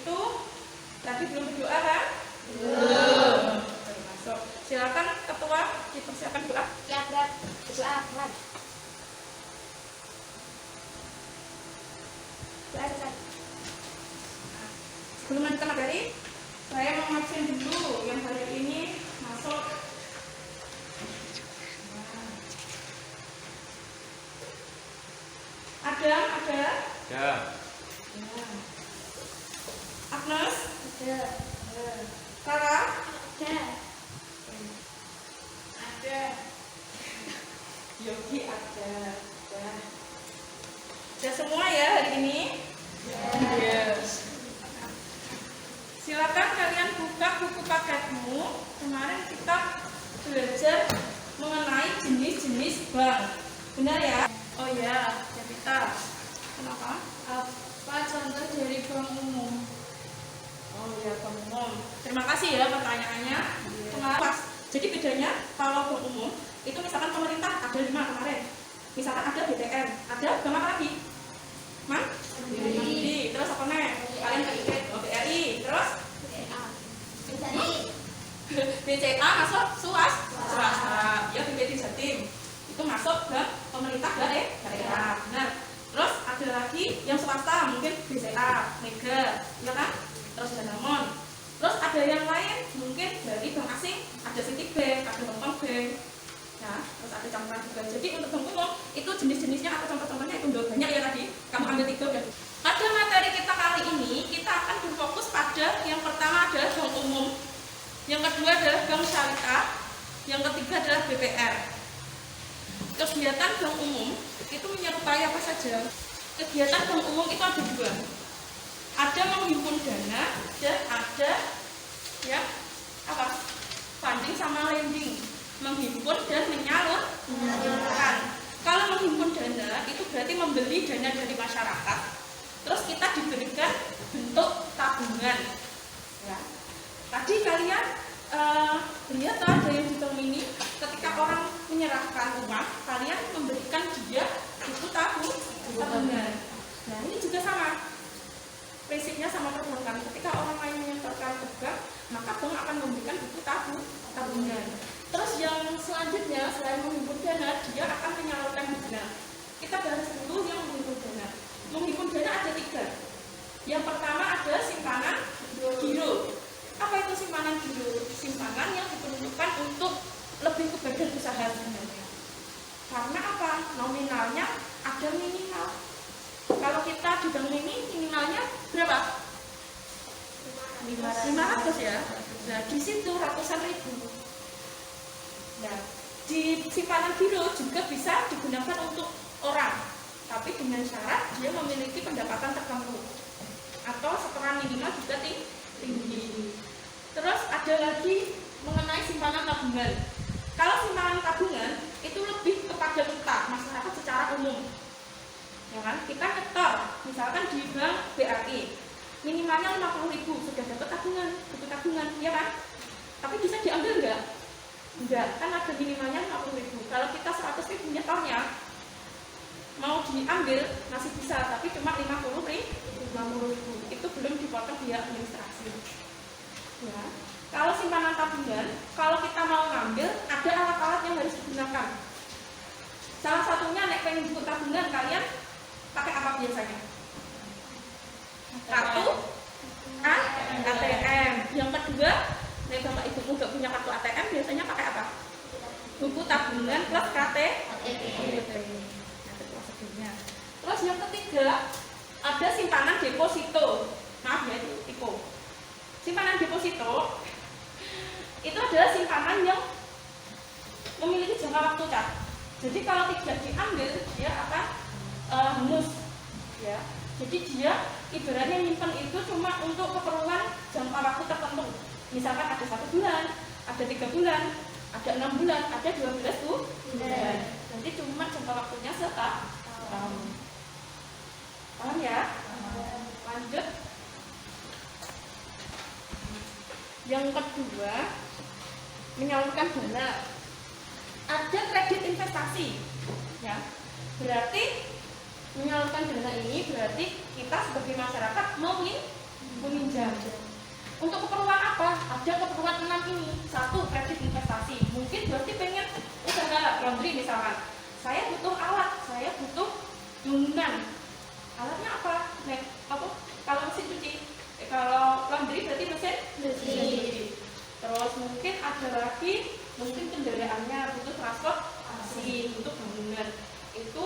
itu tadi belum berdoa kan? Belum. Masuk. Silakan ketua dipersiapkan doa. Ya, Brad. Doa, Brad. Doa selesai. Sebelum lanjutkan materi, saya mau ngabsen dulu yang hari ini masuk. Ada. Ya. Agnes, Ada. Sarah, Ada. ada. Yogi ada. Ada semua ya hari ini. Yes. Silakan kalian buka buku paketmu. Kemarin kita belajar mengenai jenis-jenis bank. Benar ya? Oh ya, Javita. Kenapa? Apa contoh dari bank umum? Oh ya, bank umum. Terima kasih ya pertanyaannya. Kenapa? Jadi bedanya kalau bank umum itu misalkan pemerintah ada 5 kemarin. Misalkan ada BTN, ada bank apa lagi? Mang? BRI. Terus apa nih? Kalian keinget? Oh, BRI. Terus? BCA masuk swasta. Ya, BPT Jatim itu masuk ke pemerintah daerah. Benar. Terus ada lagi yang swasta, mungkin BCA, Mega, ya kan? Terus Danamon. Terus ada yang lain, mungkin dari bank asing, ada Citibank, ada Hongkong Bank. Ya, terus ada campuran juga. Jadi untuk bank umum itu jenis-jenisnya atau contoh-contohnya itu udah banyak ya tadi. Kamu ambil 3 udah. Pada materi kita kali ini kita akan berfokus pada yang pertama adalah bank umum, yang kedua adalah bank syariah, yang ketiga adalah BPR. Kegiatan bank umum itu menyerupai apa saja? Kegiatan bank umum itu ada 2. Ada menghimpun dana dan ada ya apa? Funding sama lending. Menghimpun dan menyalurkan. Kalau menghimpun dana itu berarti membeli dana dari masyarakat. Terus kita diberikan bentuk tabungan. Ya. Tadi kalian lihat ada yang di film ini, ketika orang menyerahkan uang, kalian memberikan dia buku tabungan. Nah ini juga sama. Prinsipnya sama perbankan. Ketika orang lain menyetorkan ke bank, maka bank akan memberikan buku tabungan. Terus yang selanjutnya selain menghimpun dana, dia akan menyalurkan dana. Kita bahas dulu yang menghimpun dana. Menghimpun dana ada 3. Yang pertama ada simpanan giro. Apa itu simpanan giro? Simpanan yang diperuntukkan untuk lebih ke badan usaha sebenarnya. Karena apa? Nominalnya ada minimal. Kalau kita di bank ini minimalnya berapa? 500 ya. Nah di situ ratusan ribu. Nah, di simpanan giro juga bisa digunakan untuk orang, tapi dengan syarat dia memiliki pendapatan tertentu atau setoran minimal juga tinggi. Terus ada lagi mengenai simpanan tabungan. Kalau simpanan tabungan itu lebih kepada kita masyarakat secara umum, ya kan? Kita nyetor, misalkan di bank BRI, minimalnya 50.000 sudah dapat tabungan, buku tabungan, ya kan? Tapi bisa diambil enggak? Enggak, kan ada minimalnya 50.000. Kalau kita 100.000 nyetornya mau diambil masih bisa, tapi cuma 50.000 itu belum dipotong biaya administrasi. Ya. Kalau simpanan tabungan, kalau kita mau ngambil ada alat-alat yang harus digunakan. Salah satunya nek pengen buku tabungan kalian pakai apa biasanya? Kartu ATM. Yang kedua, nek bapak ibu nggak punya kartu ATM biasanya pakai apa? Buku tabungan plus KTP. Terus yang ketiga ada simpanan deposito. Maaf ya itu tipe. Simpanan deposito itu adalah simpanan yang memiliki jangka waktu, Kak. Jadi kalau tidak diambil dia akan hangus, ya. Jadi dia ibaratnya nyimpan itu cuma untuk keperluan jangka waktu tertentu. Misalkan ada 1 bulan, ada 3 bulan, ada 6 bulan, ada 12 bulan. Nanti cuma jangka waktunya setahun. Paham ya? Lanjut. Yang kedua, menyalurkan dana. Ada kredit investasi, ya. Berarti menyalurkan dana ini berarti kita sebagai masyarakat meminjam. Untuk keperluan apa? Ada keperluan 6 ini. 1. Kredit investasi. Mungkin berarti pengen usaha laundry misalkan. Saya butuh alat, saya butuh bangunan. Alatnya apa? Nek, apa? Kalau mesin cuci, kalau laundry berarti mesin cuci. Terus mungkin ada lagi, mungkin kendaraannya butuh transportasi, butuh bangunan. Itu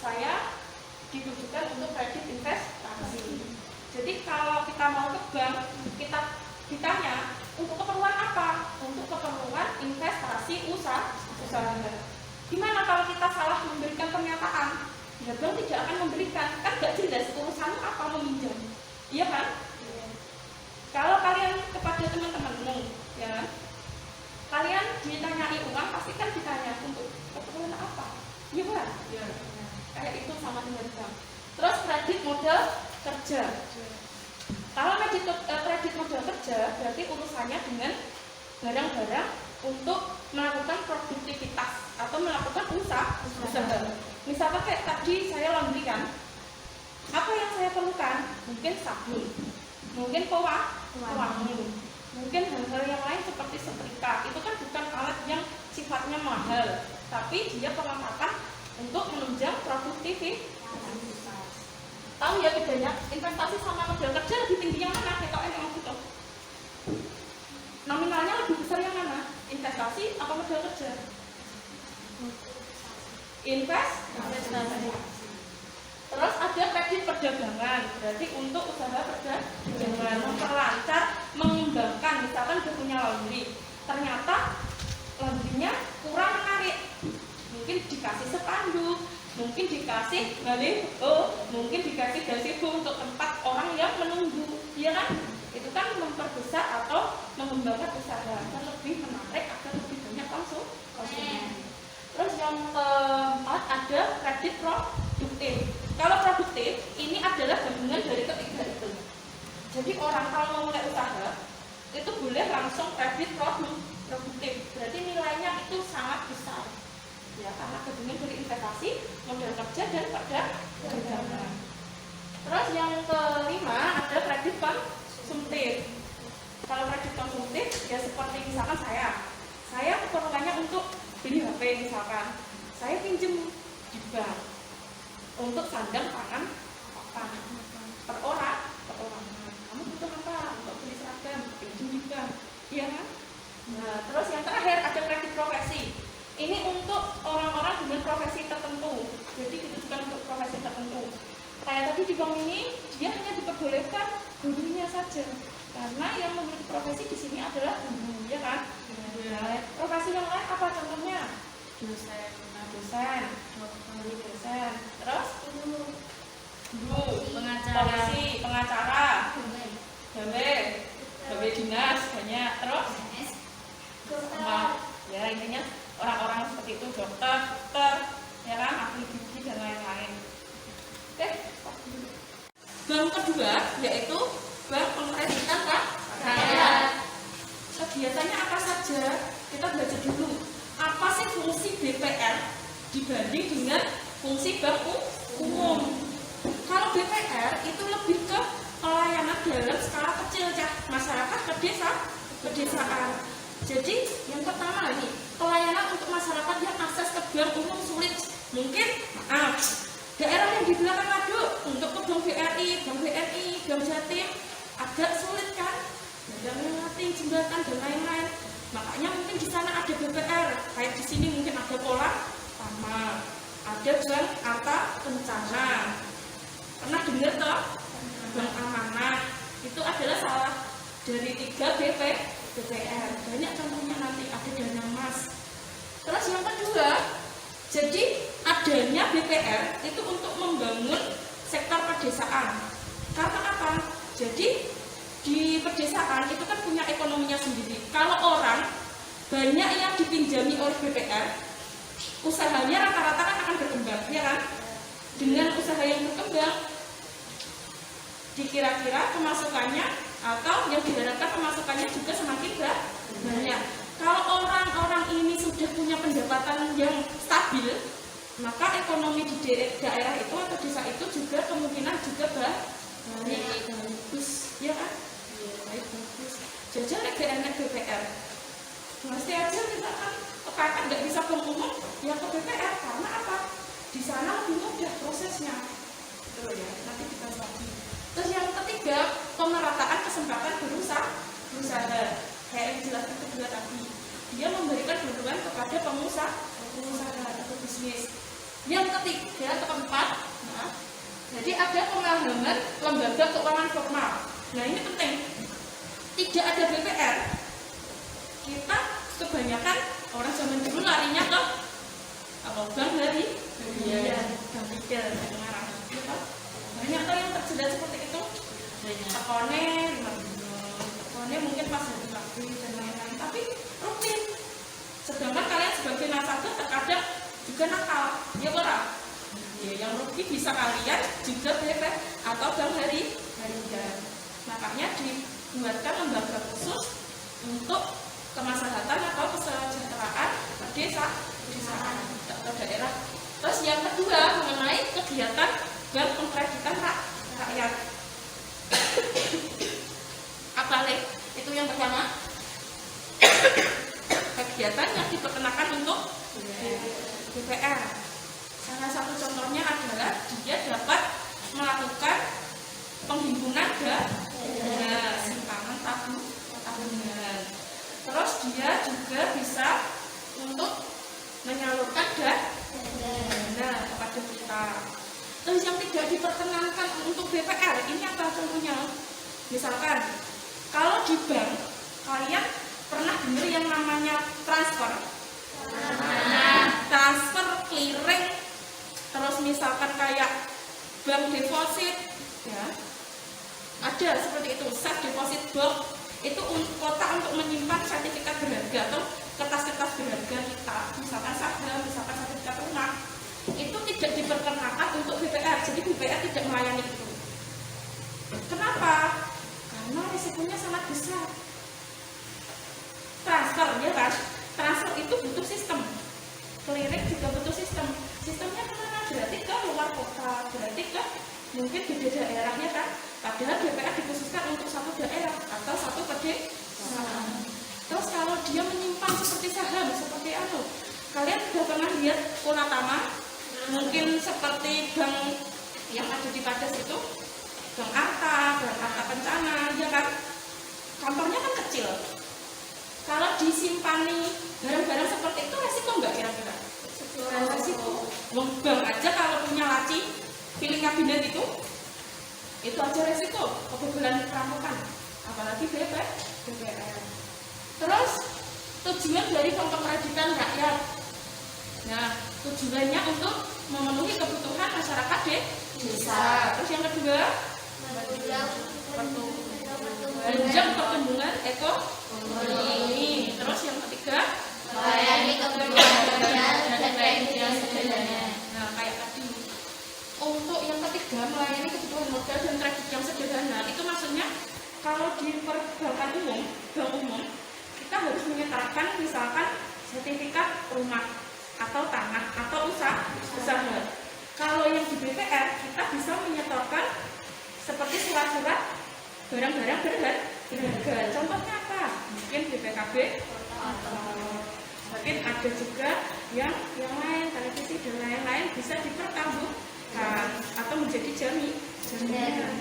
saya ditujukan untuk kredit investasi. Jadi kalau kita mau ke bank, kita ditanya untuk keperluan apa? Untuk keperluan investasi usaha. Gimana kalau kita salah memberikan pernyataan? Ya bank tidak akan memberikan, kan gak jelas urusanmu apa meminjam, iya kan? Kalau kalian kepada teman-temanmu, ya, kalian ditanyai uang pasti kan ditanya untuk keperluan apa, iya kan? Ya. Kayak itu sama dengan bank. Terus kredit modal kerja. Kalau kredit modal kerja berarti urusannya dengan barang-barang untuk melakukan produktivitas atau melakukan usaha. Misalkan kayak tadi saya laundry kan, apa yang saya perlukan? Mungkin sabun, mungkin pewangi, mungkin hal-hal yang lain seperti setrika. Itu kan bukan alat yang sifatnya mahal, tapi dia perlengkapan untuk menunjang produktivitas. Tahu ya bedanya investasi sama modal kerja lebih tinggi yang mana? Kita yang gitu. Nominalnya lebih besar yang mana? Investasi atau modal kerja? Investasi. Terus ada kredit perdagangan, berarti untuk usaha perdagangan, memperlancar, mengembangkan. Misalkan dia punya laundry, ternyata laundrynya kurang menarik, mungkin dikasih spanduk, mungkin dikasih baliho, mungkin dikasih gazebo untuk tempat orang yang menunggu, ya kan? Itu kan memperbesar atau mengembangkan usaha agar lebih menarik, agar lebih banyak konsumen. Terus yang keempat ada kredit produktif. Kalau produktif ini adalah gabungan dari ketiga itu. Jadi orang kalau mau mulai usaha itu boleh langsung kredit produktif. Berarti nilainya itu sangat besar. Ya, karena gabungan dari investasi, modal kerja dan perdagangan. Terus yang kelima ada kredit konsumtif. Kalau kredit konsumtif ya seperti misalkan saya keperluannya untuk beli HP misalkan, saya pinjem di bank untuk sandang pangan per orang. Kamu butuh apa? Untuk beli seragam, pinjem di bank, iya kan? Nah, terus yang terakhir ada kredit profesi. Ini untuk orang-orang dengan profesi tertentu. Jadi ditujukan untuk profesi tertentu. Kayak tadi di bank ini dia hanya diperbolehkan gurunya saja. Karena yang memiliki profesi di sini adalah guru, ya kan? Nah, profesi yang lain apa contohnya? Dosen, terus guru, pengacara, gawe dinas banyak, terus ya intinya orang-orang seperti itu, dokter, ya kan, ahli gigi dan lain-lain. Oke. Bank kedua yaitu bank pengkreditan rakyat. Kegiatannya apa saja? Kita belajar dulu. Apa sih fungsi BPR dibanding dengan fungsi bank umum? Kalau BPR itu lebih ke pelayanan dalam skala kecil, masyarakat pedesaan. Jadi yang pertama nih, pelayanan untuk masyarakat yang akses ke bank umum sulit. Mungkin daerah yang di belakang waduk untuk ke bank BRI, bank BNI, bank Jatim agak sulit kan? Ada melewati jembatan dan lain-lain. Makanya mungkin di sana ada BPR. Kayak di sini mungkin ada Pola Tama, ada Bank Arta Kencana. Pernah dengar toh? Bank Amanah. Itu adalah salah dari 3 BPR. Banyak contohnya nanti ada Dana Mas. Terus yang kedua, jadi adanya BPR itu untuk membangun sektor pedesaan. Karena apa? Jadi di pedesaan itu kan punya ekonominya sendiri. Kalau orang banyak yang dipinjami oleh BPR, usahanya rata-rata kan akan berkembang, ya kan? Dengan usaha yang berkembang, dikira-kira pemasukannya atau yang diharapkan pemasukannya juga semakin banyak. Kalau orang-orang ini sudah punya pendapatan yang stabil, maka ekonomi di daerah itu atau desa itu juga kemungkinan juga baik bagus ya kan, baik bagus. Jajan lagi enak BPR, pasti aja misalkan kakak nggak bisa bank umum ya ke BPR, karena apa, di sana lebih mudah prosesnya gitu ya, nanti kita lagi. Terus yang ketiga, pemerataan kesempatan berusaha kayak yang dijelaskan kedua tadi, dia memberikan bantuan kepada pengusaha atau bisnis. Yang ketiga atau keempat, nah, jadi ada pemahaman lembaga keuangan formal. Nah ini penting, tidak ada BPR, kita kebanyakan orang zaman dulu larinya ke bank dari bank kecil, marah, banyak tuh yang tersedia seperti itu, tekonnya mungkin pas hari pagi dan lain-lain, tapi rutin. Sedangkan kalian sebagai nasabah terkadang juga nakal, ya orang. Ya, yang rugi bisa kalian juga BP atau bank harian. Makanya dibuatkan lembaga khusus untuk kemaslahatan atau kesejahteraan pedesaan atau daerah. Terus yang kedua mengenai kegiatan bank pengkreditan rakyat. Apa nih? Itu yang pertama. Kegiatan yang diperkenakan untuk BPR. Salah satu contohnya adalah dia dapat melakukan penghimpunan dana simpanan tabungan. Terus dia juga bisa untuk menyalurkan dana kepada kita. Terus yang tidak diperkenankan untuk BPR ini apa contohnya? Misalkan kalau di bank kalian pernah dengar yang namanya transfer, clearing, terus misalkan kayak bank deposit, ya ada seperti itu, safe deposit box, itu kotak untuk menyimpan sertifikat berharga atau kertas-kertas berharga kita, misalkan saham, misalkan sertifikat rumah, itu tidak diperkenalkan untuk BPR, jadi BPR tidak melayani itu. Kenapa? Karena risikonya sangat besar. Transfer, ya kan? Transfer itu butuh sistem. Clearing juga butuh sistem. Sistemnya kemana? Berarti ke luar kota, berarti ke mungkin beda daerahnya kan? Padahal BPR dikhususkan untuk satu daerah atau satu pedesaan. Terus kalau dia menyimpan seperti saham, seperti apa? Kalian sudah pernah lihat Purnatama? Mungkin seperti bank yang ada di Padas itu, Bank Arta Kencana, ya kan? Kantornya kan kecil. Kalau disimpani barang-barang seperti itu, resiko nggak kira-kira? Resiko. Bank aja kalau punya laci, pilih kabinet itu aja resiko kebobolan perampokan, apalagi BPR. Terus tujuan dari bank pengkreditan rakyat. Nah, tujuannya untuk memenuhi kebutuhan masyarakat desa. Terus yang kedua, menunjang pertumbuhan ekonomi. Terus yang ketiga, melayani kebutuhan dan lainnya sederhana. Nah, kayak tadi. Untuk yang ketiga, melayani kebutuhan modal dan kredit yang sederhana. Itu maksudnya kalau di perbankan bank umum, kita harus menyertakan misalkan sertifikat rumah atau tanah atau usaha. Kalau yang di BPR kita bisa menyetorkan seperti surat-surat barang-barang berharga. Contohnya apa? Mungkin BPKB, mungkin ada juga yang lain, televisi dan lain-lain bisa dipertanggungjawabkan atau menjadi jaminan.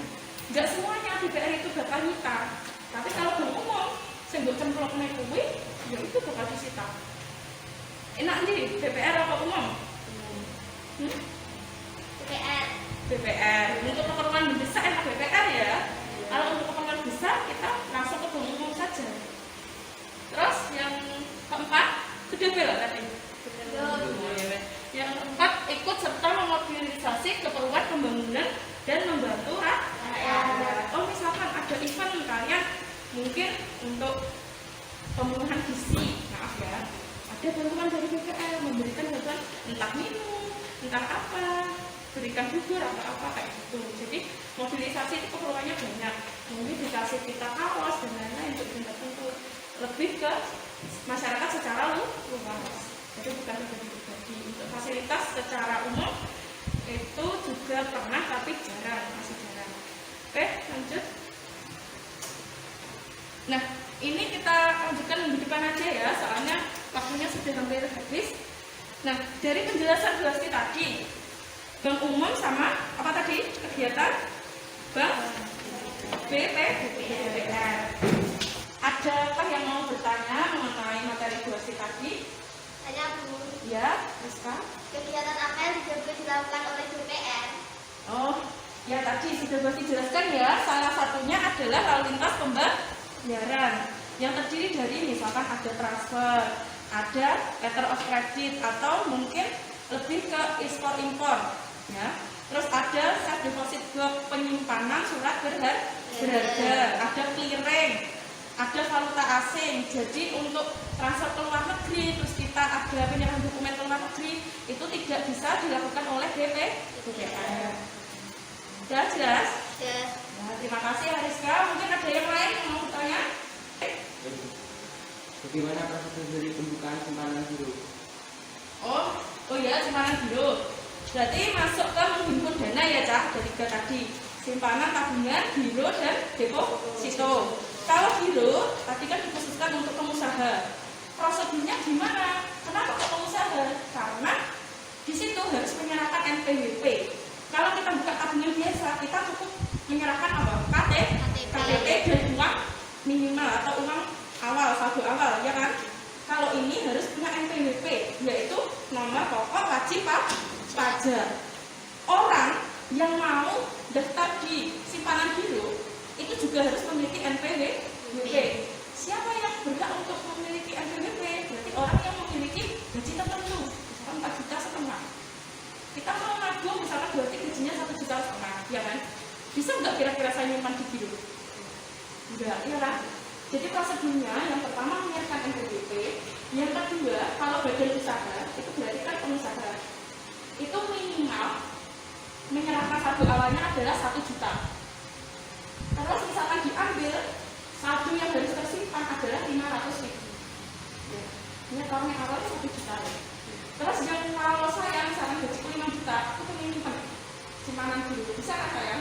Enggak semuanya BPR itu bakal nyita, tapi kalau bank umum sembok cemploknya kuwi, ya itu bakal disita. Enak nih, BPR apa umum? BPR. Untuk keperluan mendesak enak BPR ya. Kalau untuk keperluan besar kita langsung ke bank umum saja. Terus yang keempat, sudah bela tadi. Yang keempat, ikut serta memobilisasi keperluan pembangunan dan membantu rakyat. Oh misalkan ada event kalian mungkin untuk pemenuhan gizi, maaf ya, ada bantuan dari BPR memberikan bantuan entah minum, entah apa, berikan bubur atau apa kayak gitu. Jadi mobilisasi itu keperluannya banyak, mungkin dikasih kita kaos dan lain-lain untuk tertentu, lebih ke masyarakat secara luas. Jadi bukan pribadi. Untuk fasilitas secara umum itu juga pernah tapi jarang, masih jarang. Oke, lanjut. Nah, ini kita lanjutkan minggu depan aja ya, soalnya waktunya sudah hampir habis. Nah, dari penjelasan Gusti tadi, bank umum sama apa tadi? Kegiatan bank BPR. Adakah yang mau bertanya mengenai materi Gusti tadi? Tanya Bu, Ya, Rizka. kegiatan apa yang juga dilakukan oleh BPR? Oh, ya tadi sudah Gusti jelaskan ya. Salah satunya adalah lalu lintas pembayaran yang terdiri dari misalkan ada transfer, ada letter of credit atau mungkin lebih ke ekspor impor, ya. Terus ada safe deposit box, penyimpanan surat berharga, ada clearing, ada valuta asing. Jadi untuk transfer ke luar negeri, terus kita ada penyerahan dokumen ke luar negeri, itu tidak bisa dilakukan oleh BPR. Sudah jelas? Yes. Nah, terima kasih Ariska. Mungkin ada yang lain yang mau bertanya? Bagaimana proses dari pembukaan simpanan giro? Oh ya, simpanan giro. Berarti masuk ke menghimpun dana ya Cak, dari tiga tadi. Simpanan, tabungan, giro, dan deposito. Kalau giro, tadi kan dikhususkan untuk pengusaha. Prosedurnya gimana? Kenapa kok pengusaha? Karena di situ harus menyerahkan NPWP. Kalau kita buka tabungan biasa, kita cukup menyerahkan apa? KTP dan uang minimal atau uang awal, saldo awal, ya kan? Kalau ini harus punya NPWP, yaitu nomor pokok wajib pajak. Orang yang mau daftar di simpanan giro itu juga harus memiliki NPWP. Siapa yang berhak untuk memiliki NPWP? Berarti orang yang memiliki gaji tertentu, misalkan 4,5 juta. Kita mau nabung misalkan berarti gajinya 1,5 juta, ya kan? Bisa nggak kira-kira saya nyimpan di giro? Enggak, ya kan? Jadi prosedurnya yang pertama menyiapkan NPWP, yang kedua kalau badan usaha itu berarti kan pengusaha itu minimal menyerahkan saldo awalnya adalah 1 juta. Terus misalkan diambil saldo yang harus tersimpan adalah 500.000. Ini kalau yang awalnya 1 juta. Terus yang kalau saya misalkan gajiku 5 juta, itu menyimpan simpanan dulu. Bisa kan saya?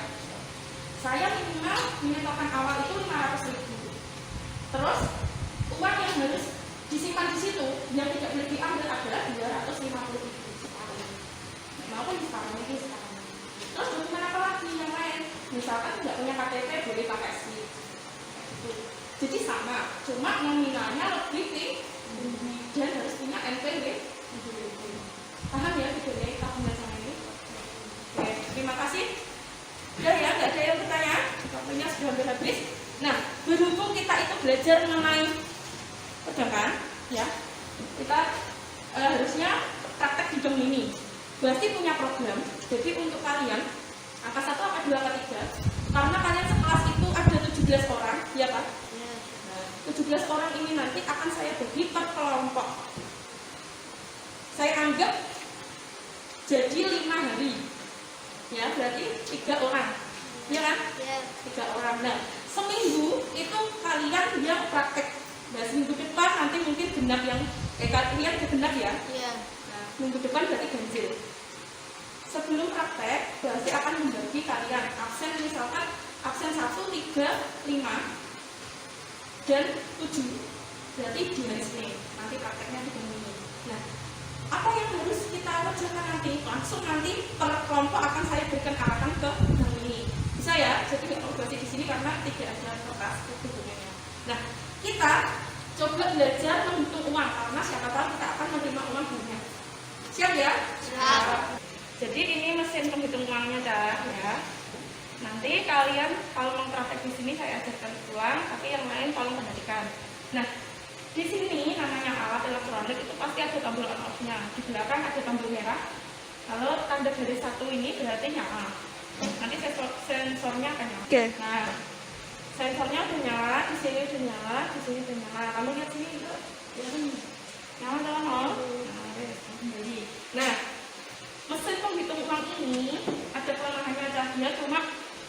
Saya minimal menyetorkan awal itu 500.000. Terus uang yang harus disimpan di situ yang tidak boleh diambil adalah 250.000 maupun sekarang ini sekarang. Terus dokumen apa lagi yang lain? Misalkan tidak punya KTP boleh pakai SIM. Jadi sama, cuma nominalnya lebih tinggi dan harus punya NPWP. Paham ya bedanya tabungan sama ini? Oke, terima kasih. Udah ya, nggak ada yang bertanya? Waktunya sudah hampir habis. Nah, berhubung kita itu belajar mengenai perbankan, ya, kita harusnya praktek di bank ini. Berarti punya program. Jadi untuk kalian, angka 1, angka 2, angka 3, karena kalian sekelas itu ada 17 orang, ya Pak? Ya. Nah, 17 orang ini nanti akan saya bagi per kelompok. Saya anggap jadi 5 hari. Ya, berarti 3 orang. Ya kan? Ya. 3 orang. Nah, seminggu itu kalian yang praktek. Nah, seminggu depan nanti mungkin genap yang kalian genap ya. Ya. Nah, minggu depan berarti ganjil. Sebelum praktek, berarti akan membagi kalian absen misalkan absen 1, 3, 5 dan 7. Berarti di hari Senin. Nanti prakteknya di ini. Nah, apa yang harus kita kerjakan nanti? Langsung nanti per kelompok akan saya berikan arahan ke bank ini. Bisa ya? Jadi nggak mau bahas di sini karena tidak ada kertas dokumennya. Nah, kita coba belajar menghitung uang karena siapa tahu kita akan menerima uang banyak. Siap ya? Siap. Jadi ini mesin penghitung uangnya Cak, ya. Nanti kalian kalau mau praktek di sini saya ajarkan uang, tapi yang lain tolong perhatikan. Nah, di sini namanya alat elektronik itu pasti ada tombol on off-nya. Di belakang ada tombol merah. Kalau tanda garis 1 ini berarti nyala. Nanti sensornya akan nyala. Oke. Nah, sensornya udah nyala, di sini udah nyala, di sini udah nyala. Kamu lihat sini itu, nyala nyala nol. Nah, mesin penghitung uang ini ada kelemahannya aja, dia cuma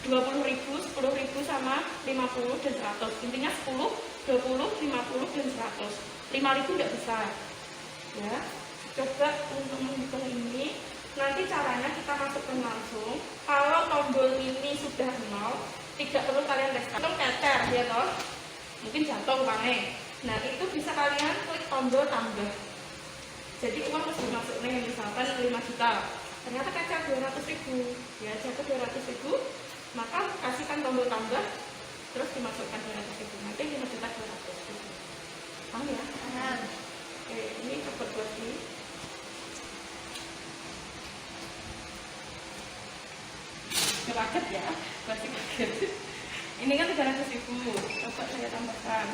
20.000, 10.000 sama 50 dan 100. Intinya 10, 20, 50 dan 100. 5.000 tidak bisa. Ya, coba untuk menghitung ini. Nanti caranya kita masukkan langsung. Kalau tombol ini sudah 0, tidak perlu kalian tes kantong keter ya toh, mungkin jatuh uangnya. Nah itu bisa kalian klik tombol tambah. Jadi uang harus dimasuk nih, misalkan 5 juta, ternyata kecer 200.000, ya jatuh 200.000, maka kasihkan tombol tambah, terus dimasukkan 200.000, nanti 5.200.000. Paham ya? Paham. Oke, ini cepet buat di. Kaget ya, pasti kaget. Ini kan 300.000, coba saya tambahkan.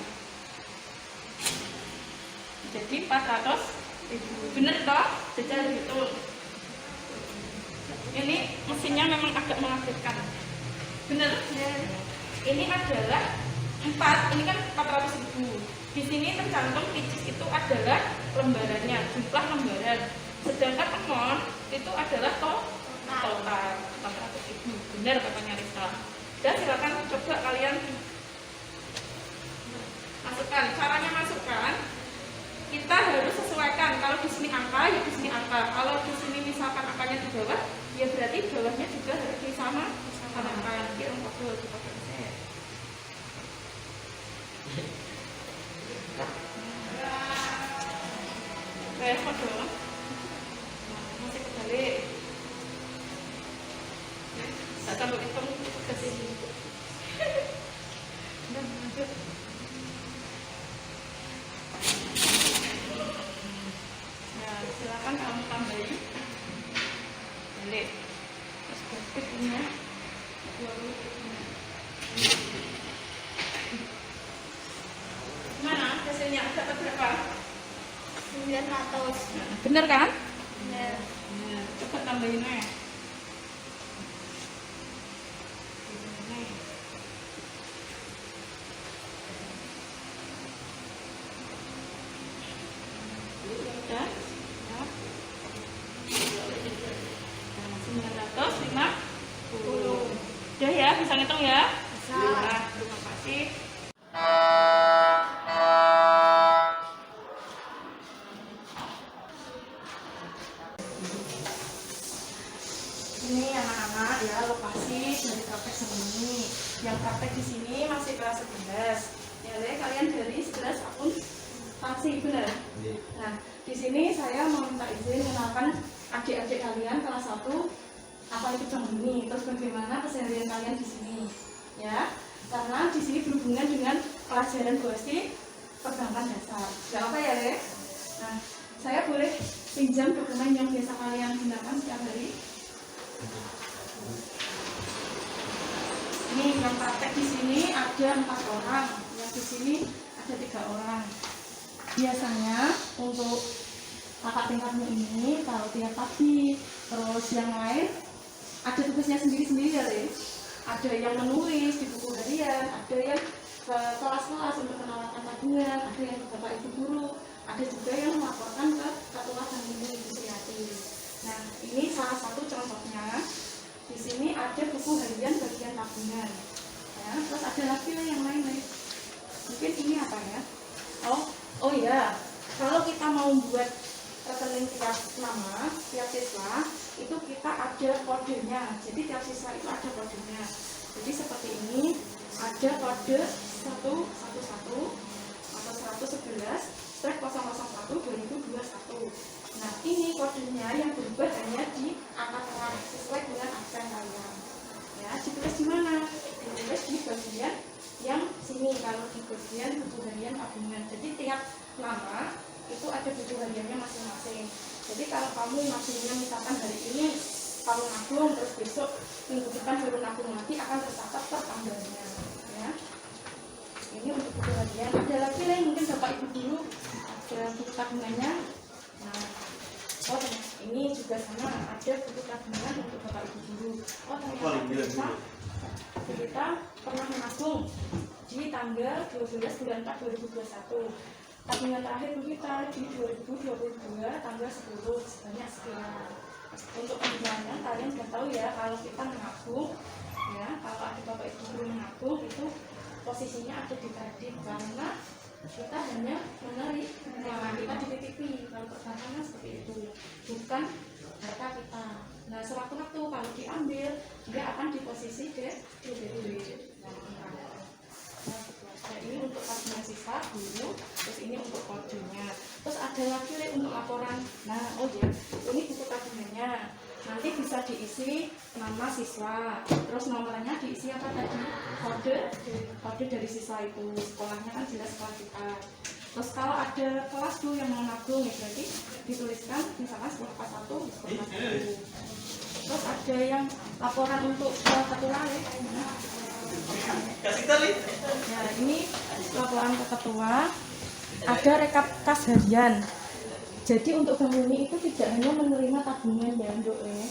Jadi 400.000, bener toh? Jajal gitu. Ini mesinnya memang agak mengagetkan. Bener? Ya. Ini adalah 4, ini kan 400.000. Di sini tercantum pijis itu adalah lembarannya, jumlah lembaran. Sedangkan amount itu adalah total 400.000. Benar katanya Rista. Dan silakan coba kalian masukkan. Caranya masukkan, kita harus sesuaikan. Kalau di sini angka, ya di sini angka. Kalau di sini misalkan angkanya di bawah, ya berarti bawahnya juga harus disamakan. Kira bakal dipakai saya. Repot dong. Masih kebalik. Saya tambah hitam ke sini. Dan lanjut. Nah, silakan kamu tambahin. Balik. Terus berikutnya. Gimana hasilnya? Dapat berapa? 900. Bener kan? Benar. Nah, coba tambahin nih. Udah, ya. 950. Udah ya, bisa ngitung ya? Bisa. Nah, terima kasih. Ini anak-anak ya, lokasi dari praktek seni. Yang praktek di sini masih kelas 11. Ya, jadi kalian dari 11 akuntansi, benar? Nah, di sini saya mau minta izin kenalkan adik-adik kalian kelas 1 apa itu Jamuni, terus bagaimana keseharian kalian di sini. Ya, karena di sini berhubungan dengan pelajaran BOSI perbankan dasar. Gak apa ya, Le? Nah, saya boleh pinjam dokumen yang biasa kalian gunakan setiap hari? Ini yang praktek di sini ada 4 orang, yang di sini ada 3 orang. Biasanya untuk kakak tingkatmu ini kalau tiap pagi, terus yang lain ada tugasnya sendiri-sendiri ya, Le. Ada yang menulis di buku harian, ada yang ke kelas-kelas untuk menawarkan tabungan, ada yang ke bapak ibu guru, ada juga yang melaporkan ke ketua dan Ibu Sriati. Nah, ini salah satu contohnya. Di sini ada buku harian bagian tabungan. Ya, terus ada lagi yang lain, Le. Mungkin ini apa ya? Oh ya, kalau kita mau buat rekening tiap nama, tiap siswa, itu kita ada kodenya. Jadi tiap siswa itu ada kodenya. Jadi seperti ini, ada kode 111 atau 111/001/2021. Nah, ini kodenya yang berubah hanya di angka tengah sesuai dengan absen kalian. Ya, ditulis di mana? Ditulis di bagian yang sini, kalau di bagian buku harian tabungan. Jadi tiap nama itu ada buku hariannya masing-masing. Jadi kalau kamu nabungnya misalkan hari ini kamu nabung, terus besok minggu depan baru nabung lagi, akan tercatat per tanggalnya. Ya. Ini untuk buku harian. Ada lagi lah mungkin bapak ibu dulu ada buku tabungannya. Nah, ini juga sama, ada buku tabungan untuk bapak ibu dulu. Ternyata kita pernah menabung di tanggal 12 bulan 4 2021. Tabungan terakhir kita di 2022 tanggal 10 sebanyak sekian. Untuk penggunaannya kalian sudah tahu ya, kalau kita menabung ya, kalau ada bapak ibu guru menabung itu posisinya ada di kredit karena kita hanya menerima, kita dititipi. Kalau perbankan seperti itu, bukan harta kita. Nah, sewaktu-waktu kalau diambil dia akan di posisi debit. Nah, ini untuk tabungan sisa dulu, terus ini untuk kodenya. Terus ada lagi untuk laporan. Nah, oh ya, ini buku tabungannya. Nanti bisa diisi nama siswa, terus nomornya diisi apa tadi? Kode dari siswa itu. Sekolahnya kan jelas sekolah kita. Terus kalau ada kelas tuh yang mau nabung, ya berarti dituliskan misalkan sekolah kelas 1, sekolah kelas 1. Terus ada yang laporan untuk ketua ya. Nah, ini laporan ke ketua. Ada rekap kas harian. Jadi untuk Bank Bumi itu tidak hanya menerima tabungan ya, Nduk ya.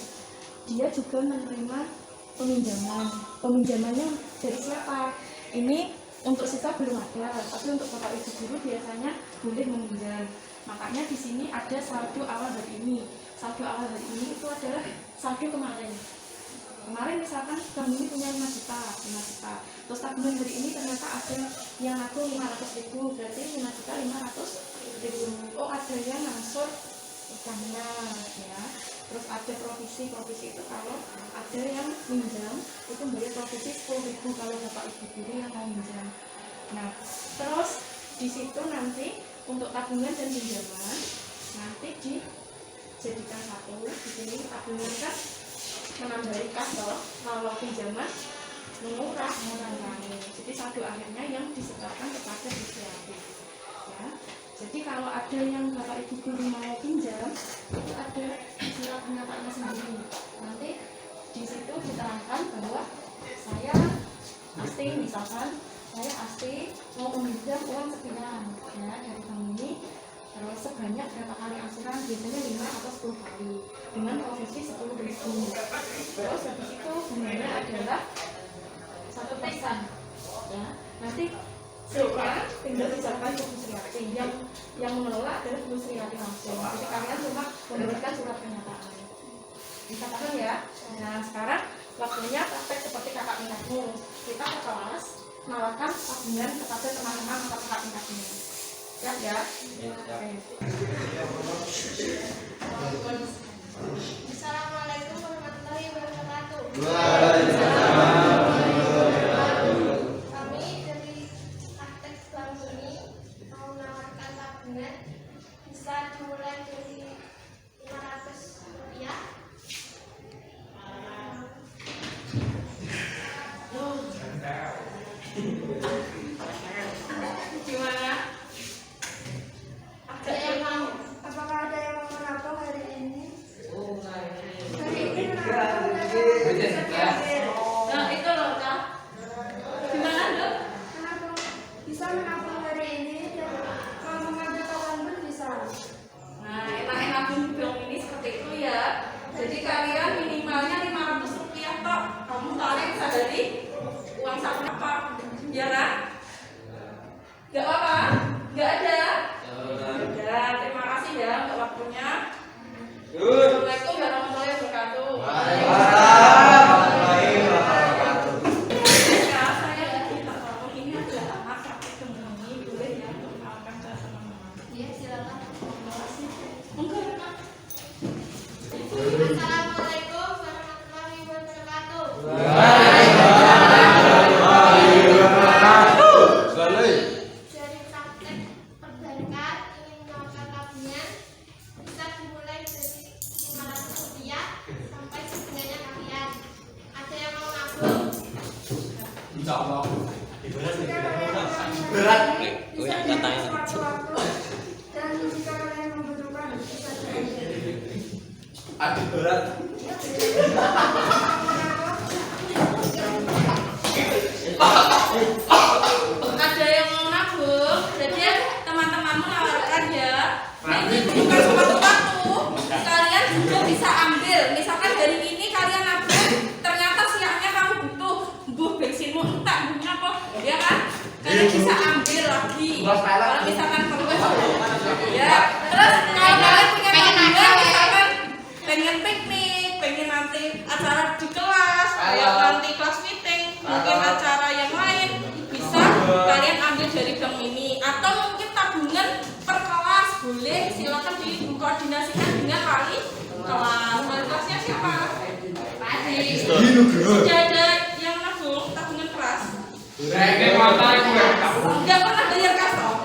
Dia juga menerima peminjaman. Peminjamannya dari siapa? Ini untuk siswa belum ada, tapi untuk Bapak Ibu guru biasanya boleh meminjam. Makanya di sini ada saldo awal hari ini. Saldo awal hari ini itu adalah saldo kemarin. Kemarin misalkan Bank Bumi punya 5 juta. Terus tabungan hari ini ternyata ada yang nabung 500.000, berarti 5.500.000. Oh, ada yang ngangsur utangnya ya. Terus ada provisi itu kalau ada yang minjam itu bayar provisi 10.000 kalau Bapak Ibu guru yang mau minjam. Nah, terus di situ nanti untuk tabungan dan pinjaman nanti dijadikan satu. Di sini tabungan kan menambahi kas loh, kalau pinjaman mengurangi. Jadi saldo akhirnya yang disetorkan kepada inisiatif. Ya. Jadi kalau ada yang Bapak Ibu guru mau pinjam, itu ada surat pernyataannya sendiri. Nanti di situ diterangkan bahwa saya pasti misalkan saya pasti mau meminjam uang sekian ya dari Bank ini. Terus sebanyak berapa kali angsuran, biasanya 5 atau 10 kali dengan provisi 10.000. Terus habis itu bunganya adalah 1% ya. Nanti sekarang tinggal diserahkan ke Bu Sriati, yang menolak adalah Bu Sriati langsung. Jadi kalian cuma memberikan surat pernyataan. Bisa paham ya? Nah sekarang waktunya praktek seperti kakak tingkatmu. Kita ke kelas menawarkan tabungan kepada teman-teman atau kakak tingkatmu. Siap ya? Assalamualaikum warahmatullahi wabarakatuh. Kami dari praktek Bank Bumi mau menawarkan tabungan bisa dimulai dari Rp500. Gimana? Ada yang mau? Apakah ada yang mau menabung hari ini? Hari ini menabung Nah itu loh Kak. Gimana Dok? menabung bisa menabung hari ini dan mau mengambil kawan pun bisa. Nah enak-enak pun Bank ini seperti itu ya. Jadi kalian minimalnya Rp500 tok. Kamu kalian sehari uang saku apa? Ya kan? Gak apa-apa? Gak ada? Ya, terima kasih ya untuk waktunya. Assalamualaikum warahmatullahi wabarakatuh. Ya, saya minta tolong ini adalah anak praktek Bank ini, boleh ya untuk mengenalkan ke teman-teman. Iya, silakan. Terima kasih. Enggak, Kak. Assalamualaikum warahmatullahi wabarakatuh. Dari praktek perbankan ingin menawarkan tabungan bisa dimulai dari Rp500 sampai sebunganya kalian. Ada yang mau nabung? Jika kalian berat bisa diambil sewaktu-waktu dan jika kalian membutuhkan bisa diambil. Aduh berat. Ada yang mau nabung, jadi teman-temanmu nawarkan ya. Ini bukan sewaktu-waktu, kalian juga bisa ambil. Misalkan dari ini kalian nabung, ternyata siangnya kamu butuh bensinmu entah bunyinya apa, ya kan? Kalian bisa ambil lagi. Kalau misalkan perlu, ya. Terus kalau kalian punya tabungan, misalkan pengen piknik, pengen nanti acara di kelas, kayak nanti kelas meeting, mungkin acara yang lain, bisa kalian ambil dari bank ini. Atau mungkin tabungan per kelas, boleh silakan dikoordinasikan dengan wali kelas. Wali kelasnya siapa? Pak Adi. Sudah ada yang nabung tabungan kelas? Ini mantan aku Nggak pernah bayar kas toh?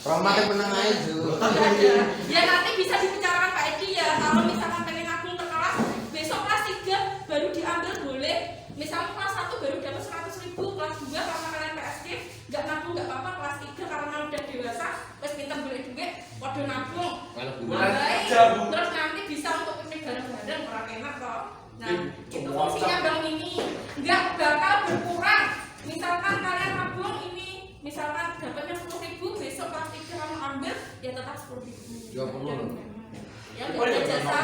Romantik menang aja Ju. Nggak ada. Ya nanti bisa dibicarakan Pak Edi ya. Kalau misalkan pengen nabung ke kelas, besok kelas 3 baru diambil boleh. Misalnya kelas 1 baru dapat 100.000, kelas 2 karena kalian PSD nggak nabung nggak apa-apa, kelas 3 karena udah dewasa, terus pintar boleh duit, waduh nabung. Baik. Terus nanti bisa untuk piknik bareng-bareng, orang enak toh. Nah, itu fungsinya bank ini nggak bakal berkurang. Misalkan kalian nabung ini, misalkan dapatnya 10.000, besok kelas 3 kamu ambil, ya tetap 10.000. 20. Ya nggak ada jasa.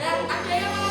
Dan ada yang mau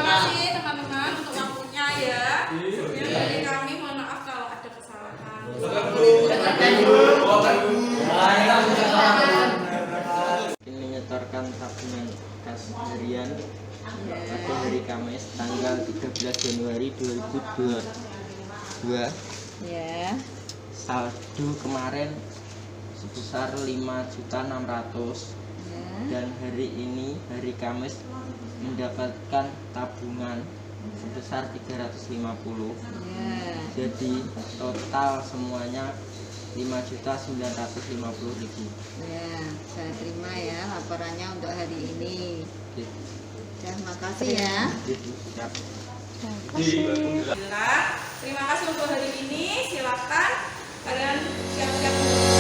kasih teman-teman untuk waktunya ya. Dari kami mohon maaf kalau ada kesalahan. Ini menyetorkan tabungan kas harian pada hari Kamis tanggal 13 Januari 2022. Ya. Saldo kemarin sebesar 5.600.000 Ya. dan hari ini hari Kamis mendapatkan tabungan sebesar 350. Ya. Jadi total semuanya 5.950.000. Ya, saya terima ya laporannya untuk hari ini. Gitu. Terima kasih ya. Gitu. Siap. Alhamdulillah. Terima kasih untuk hari ini. Silakan kalian siap-siap